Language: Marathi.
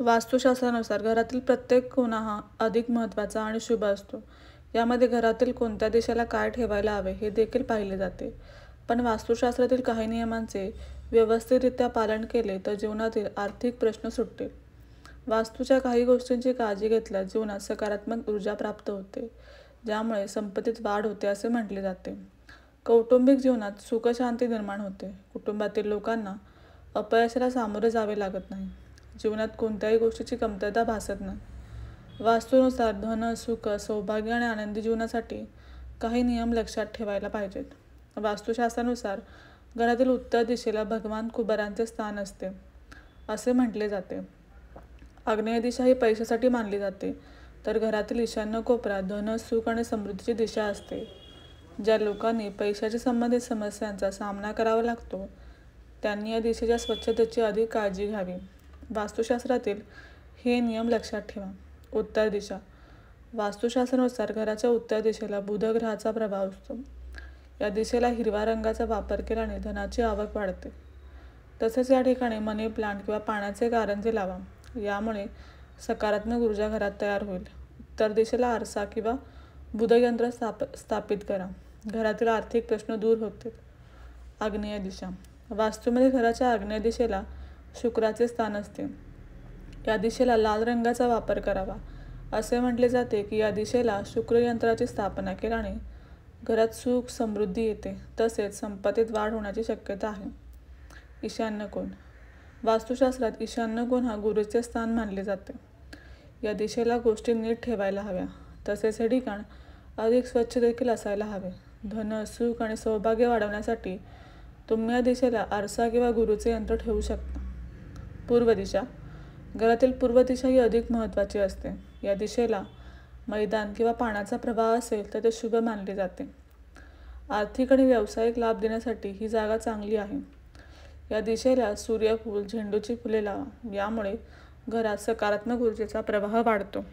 वास्तुशास्त्रानुसार घरातील प्रत्येक कोना हा अधिक महत्त्वाचा आणि शुभ असतो. यामध्ये घरातील कोणत्या दिशेला काय ठेवायला हवे हे देखील पाहिले जाते. पण वास्तुशास्त्रातील काही नियमांचे व्यवस्थितरित्या पालन केले तर जीवनातील आर्थिक प्रश्न सुटतील. वास्तूच्या काही गोष्टींची काळजी घेतल्यास जीवनात सकारात्मक ऊर्जा प्राप्त होते, ज्यामुळे संपत्तीत वाढ होते असे म्हटले जाते. कौटुंबिक जीवनात सुखशांती निर्माण होते. कुटुंबातील लोकांना अपयशाला सामोरे जावे लागत नाही. जीवनात कोणत्याही गोष्टीची कमतरता भासत नाही. वास्तूनुसार धन, सुख, सौभाग्य आणि आनंदी जीवनासाठी काही नियम लक्षात ठेवायला पाहिजेत. वास्तुशास्त्रानुसार घरातील उत्तर दिशेला भगवान कुबेरांचे स्थान असते असे म्हटले जाते. आग्नेय दिशा ही पैशासाठी मानली जाते, तर घरातील ईशान्य कोपऱ्यात धन, सुख आणि समृद्धीची दिशा असते. ज्या लोकांनी पैशाशी संबंधित समस्यांचा सामना करावा लागतो त्यांनी या दिशेच्या स्वच्छतेची अधिक काळजी घ्यावी. वास्तुशास्त्रातील हे नियम लक्षात ठेवा. उत्तर दिशा. वास्तुशास्त्रानुसार घराच्या उत्तर दिशेला बुध ग्रहाचा प्रभाव असतो. या दिशेला हिरव्या रंगाचा वापर केल्याने धनाची आवक वाढते. तसेच या ठिकाणी मनी प्लांट किंवा पाण्याचे कारंजे लावा. यामुळे सकारात्मक ऊर्जा घरात तयार होईल. उत्तर दिशेला आरसा किंवा बुधयंत्र स्थापित करा. घरातील आर्थिक प्रश्न दूर होतील. आग्नेय दिशा. वास्तूमध्ये घराच्या आग्नेय दिशेला शुक्राचे स्थान असते. या दिशेला लाल रंगाचा वापर करावा. असे म्हटले जाते की या दिशेला शुक्र यंत्राची स्थापना केल्याने घरात सुख, समृद्धी येते, तसेच संपत्तीत वाढ होण्याची शक्यता आहे. ईशान्य कोन. वास्तुशास्त्रात ईशान्य कोन हा गुरुचे स्थान मानले जाते. या दिशेला गोष्टी नीट ठेवायला हव्या, तसेच हे ठिकाण अधिक स्वच्छ देखील असायला हवे. धन, सुख आणि सौभाग्य वाढवण्यासाठी तुम्ही या दिशेला आरसा किंवा गुरुचे यंत्र ठेवू शकता. पूर्व दिशा. घरातील पूर्व दिशा ही अधिक महत्त्वाची असते. या दिशेला मैदान किंवा पाण्याचा प्रवाह असेल तर ते शुभ मानले जाते. आर्थिक आणि व्यावसायिक लाभ देण्यासाठी ही जागा चांगली आहे. या दिशेला सूर्यफूल, झेंडूची फुले लावा. यामुळे घरात सकारात्मक ऊर्जेचा प्रवाह वाढतो.